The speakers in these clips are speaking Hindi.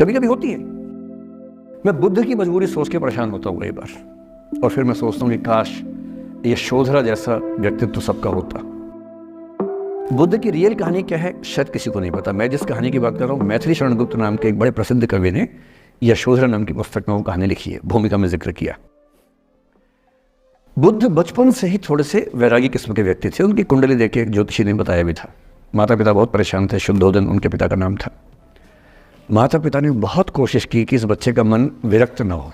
कभी कभी होती है। मैं बुद्ध की मजबूरी सोच के परेशान होता हूँ कई बार, और फिर मैं सोचता हूँ कि काश यशोधरा जैसा व्यक्तित्व सबका होता। बुद्ध की रियल कहानी क्या है शायद किसी को नहीं पता। मैं जिस कहानी की बात कर रहा हूँ, मैथिली शरण गुप्त नाम के एक बड़े प्रसिद्ध कवि ने यशोधरा नाम की पुस्तक में वो कहानी लिखी है, भूमिका में जिक्र किया। बुद्ध बचपन से ही थोड़े से वैरागी किस्म के व्यक्ति थे। उनकी कुंडली देख के एक ज्योतिषी ने बताया भी था। माता पिता बहुत परेशान थे, शुद्धोदन उनके पिता का नाम था। माता पिता ने बहुत कोशिश की कि इस बच्चे का मन विरक्त न हो।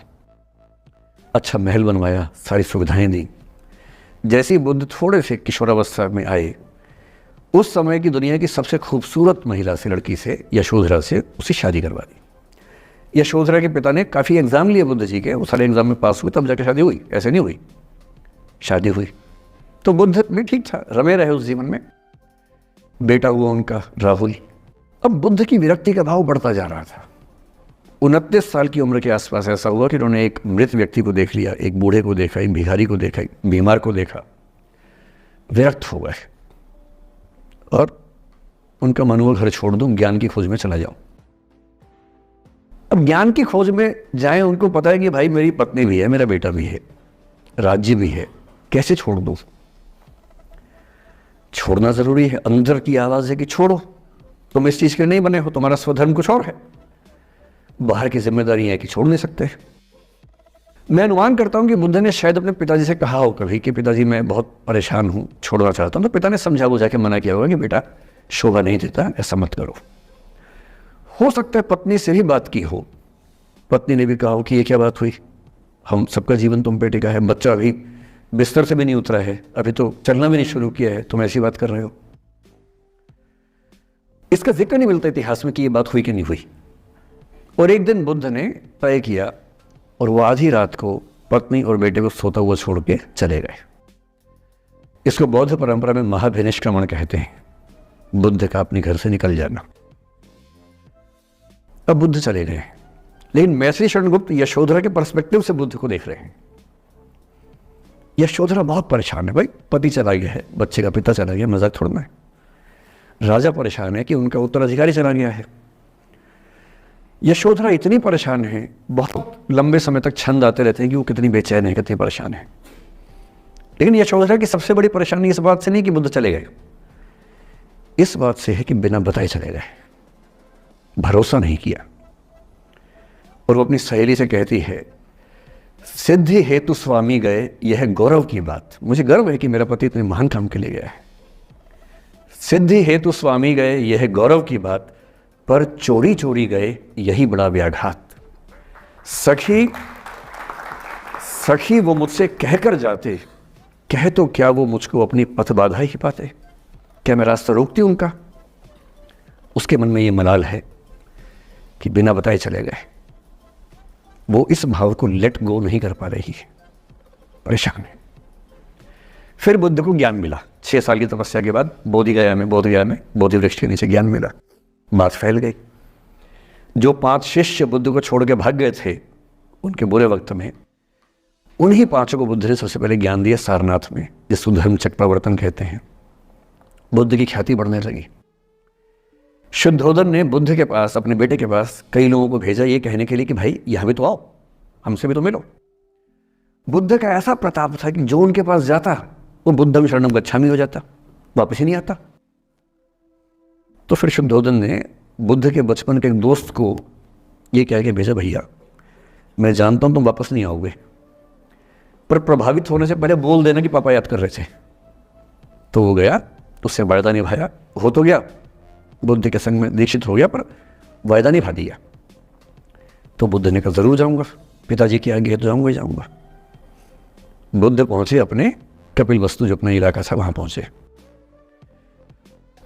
अच्छा महल बनवाया, सारी सुविधाएं दी। जैसे ही बुद्ध थोड़े से किशोरावस्था में आए, उस समय की दुनिया की सबसे खूबसूरत महिला से, लड़की से, यशोधरा से उसकी शादी करवा दी। यशोधरा के पिता ने काफ़ी एग्जाम लिए बुद्ध जी के, वो सारे एग्जाम में पास हुए, तब जाकर शादी हुई, ऐसे नहीं हुई। शादी हुई तो बुद्ध भी ठीक था, रमे रहे उस जीवन में। बेटा हुआ उनका राहुल। अब बुद्ध की विरक्ति का भाव बढ़ता जा रहा था। 29 साल की उम्र के आसपास ऐसा हुआ कि उन्होंने एक मृत व्यक्ति को देख लिया, एक बूढ़े को देखा, एक भिखारी को देखा, एक बीमार को देखा। विरक्त हो गए और उनका मन हुआ घर छोड़ दूं, ज्ञान की खोज में चला जाऊं। अब ज्ञान की खोज में जाएं, उनको पता है कि भाई मेरी पत्नी भी है, मेरा बेटा भी है, राज्य भी है, कैसे छोड़ दूं? छोड़ना जरूरी है। अंदर की आवाज है कि छोड़ो, तुम इस चीज के नहीं बने हो, तुम्हारा स्वधर्म कुछ और है। बाहर की जिम्मेदारी है कि छोड़ नहीं सकते। मैं अनुमान करता हूं कि बुद्ध ने शायद अपने पिताजी से कहा हो कभी कि पिताजी मैं बहुत परेशान हूं, छोड़ना चाहता हूं। तो पिता ने समझा बुझा के मना किया होगा कि बेटा शोभा नहीं देता, ऐसा मत करो। हो सकता है पत्नी से भी बात की हो, पत्नी ने भी कहा हो कि ये क्या बात हुई, हम सबका जीवन तुम पे टिका है, बच्चा अभी बिस्तर से भी नहीं उतरा है, अभी तो चलना भी नहीं शुरू किया है, तुम ऐसी बात कर रहे हो। इसका जिक्र नहीं मिलता इतिहास में कि ये बात हुई कि नहीं हुई। और एक दिन बुद्ध ने तय किया और वो आधी रात को पत्नी और बेटे को सोता हुआ छोड़ के चले गए। इसको बौद्ध परंपरा में महाभिनिष्क्रमण कहते हैं, बुद्ध का अपने घर से निकल जाना। अब बुद्ध चले गए, लेकिन मैथिली शरण गुप्त यशोधरा के पर्सपेक्टिव से बुद्ध को देख रहे हैं। यशोधरा बहुत परेशान है, भाई पति चला गया है, बच्चे का पिता चला गया, मजाक थोड़ना है। राजा परेशान है कि उनका उत्तराधिकारी चला गया है। यशोधरा इतनी परेशान है, बहुत लंबे समय तक छंद आते रहते हैं कि वो कितनी बेचैन है, कितनी परेशान है। लेकिन यशोधरा की सबसे बड़ी परेशानी इस बात से नहीं कि बुद्ध चले गए, इस बात से है कि बिना बताए चले गए, भरोसा नहीं किया। और वो अपनी सहेली से कहती है, सिद्धि हेतु स्वामी गए, यह गौरव की बात। मुझे गर्व है कि मेरा पति इतने महान काम के लिए गया है। सिद्धि हेतु स्वामी गए, यह गौरव की बात, पर चोरी चोरी गए, यही बड़ा व्याघात। सखी वो मुझसे कहकर जाते, कह तो क्या वो मुझको अपनी पथ बाधा ही पाते, क्या मैं रास्ता रोकती उनका? उसके मन में ये मलाल है कि बिना बताए चले गए। वो इस भाव को लेट गो नहीं कर पा रही है, परेशान है। फिर बुद्ध को ज्ञान मिला 6 साल की तपस्या के बाद, बोधगया में बोधि वृक्ष के नीचे ज्ञान मिला। बात फैल गई। जो 5 शिष्य बुद्ध को छोड़ के भाग गए थे उनके बुरे वक्त में, उन्हीं 5 को बुद्ध ने सबसे पहले ज्ञान दिया सारनाथ में, जिसको धर्म चक्रवर्तन कहते हैं। बुद्ध की ख्याति बढ़ने लगी। शुद्धोदन ने बुद्ध के पास, अपने बेटे के पास कई लोगों को भेजा ये कहने के लिए कि भाई यहां भी तो आओ, हमसे भी तो मिलो। बुद्ध का ऐसा प्रताप था कि जो उनके पास जाता वो बुद्धम शरणम गच्छामि हो जाता, वापस ही नहीं आता। तो फिर शुद्धोदन ने बुद्ध के बचपन के एक दोस्त को ये कह के भेजा, भैया मैं जानता हूं तुम वापस नहीं आओगे, पर प्रभावित होने से पहले बोल देना कि पापा याद कर रहे थे। तो वो गया, उससे वायदा निभाया, हो तो गया, बुद्ध के संग में दीक्षित हो गया, पर वायदा निभा दिया। तो बुद्ध ने कहा जरूर जाऊंगा, पिताजी की आगे तो जाऊंगा ही जाऊंगा। बुद्ध पहुंचे अपने कपिल वस्तु, जो अपना इलाका था, वहां पहुंचे।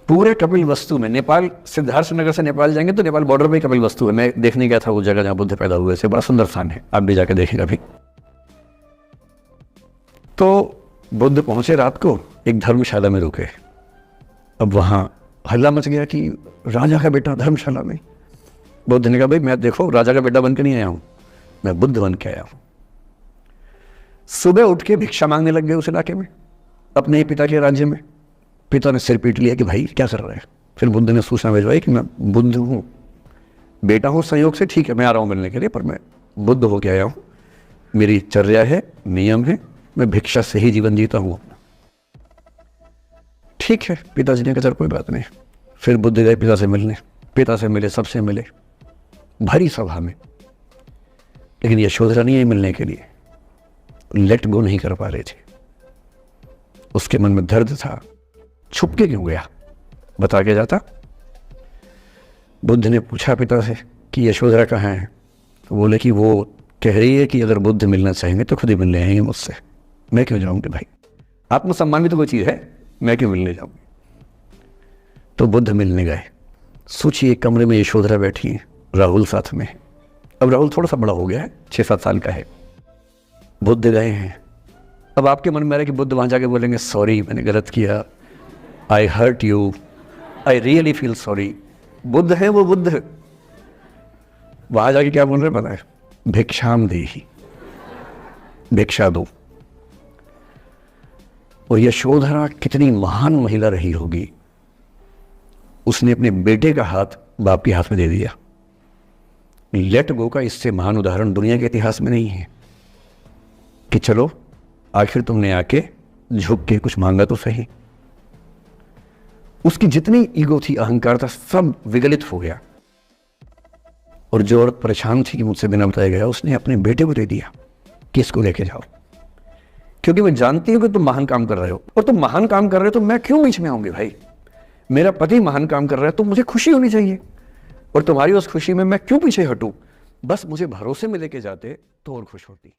पूरे कपिल वस्तु में, नेपाल सिद्धार्थ नगर से नेपाल जाएंगे तो नेपाल बॉर्डर पे कपिल वस्तु है। मैं देखने गया था वो जगह जहां बुद्ध पैदा हुए थे, बड़ा सुंदर स्थान है, आप भी जाके देखेंगे अभी। तो बुद्ध पहुंचे रात को, एक धर्मशाला में रुके। अब वहां हल्ला मच गया कि राजा का बेटा धर्मशाला में। बुद्ध ने कहा भाई मैं देखो राजा का बेटा बन के नहीं आया हूं, मैं बुद्ध बन के आया हूं। सुबह उठ के भिक्षा मांगने लग गए उस इलाके में, अपने ही पिता के राज्य में। पिता ने सिर पीट लिया कि भाई क्या कर रहे हैं। फिर बुद्ध ने सूचना भिजवाई कि मैं बुद्ध हूं, बेटा हूँ संयोग से, ठीक है मैं आ रहा हूँ मिलने के लिए, पर मैं बुद्ध होके आया हूँ, मेरी चर्या है, नियम है, मैं भिक्षा से ही जीवन जीता हूँ अपना। ठीक है, पिताजी ने कहा चल कोई बात नहीं। फिर बुद्ध गए पिता से मिलने, पिता से मिले, सबसे मिले, भरी सभा में, लेकिन यशोधरा नहीं आई मिलने के लिए, लेट गो नहीं कर पा रहे थे। उसके मन में दर्द था, छुप के क्यों गया, बता के जाता। बुद्ध ने पूछा पिता से कि यशोधरा कहाँ है, तो बोले कि वो कह रही है कि अगर बुद्ध मिलना चाहेंगे तो खुद ही मिलने आएंगे मुझसे, मैं क्यों जाऊंगी भाई, आत्मसम्मान भी तो कोई चीज़ है, मैं क्यों मिलने जाऊंगी। तो बुद्ध मिलने गए। सोचिए कमरे में यशोधरा बैठी है, राहुल साथ में। अब राहुल थोड़ा सा बड़ा हो गया है, 6-7 साल का है। बुद्ध गए हैं। अब आपके मन में आ रहा है कि बुद्ध वहाँ जाके बोलेंगे सॉरी मैंने गलत किया, I hurt you, I really feel sorry. Buddha है वो बुद्ध, वहाँ जाके क्या बोल रहे पता है, भिक्षाम देहि, भिक्षा दो। और यशोधरा कितनी महान महिला रही होगी, उसने अपने बेटे का हाथ बाप के हाथ में दे दिया। लेट गो का इससे महान उदाहरण दुनिया के इतिहास में नहीं है कि चलो आखिर तुमने आके झुक के कुछ मांगा तो सही। उसकी जितनी ईगो थी, अहंकार था, सब विगलित हो गया। और जो औरत परेशान थी कि मुझसे बिना बताया गया, उसने अपने बेटे को दे दिया कि इसको लेके जाओ, क्योंकि मैं जानती हूं कि तुम महान काम कर रहे हो, और तुम महान काम कर रहे हो तो मैं क्यों बीच में आऊंगी भाई। मेरा पति महान काम कर रहा है तो मुझे खुशी होनी चाहिए, और तुम्हारी उस खुशी में मैं क्यों पीछे हटूं। बस मुझे भरोसे में लेके जाते तो और खुश होती।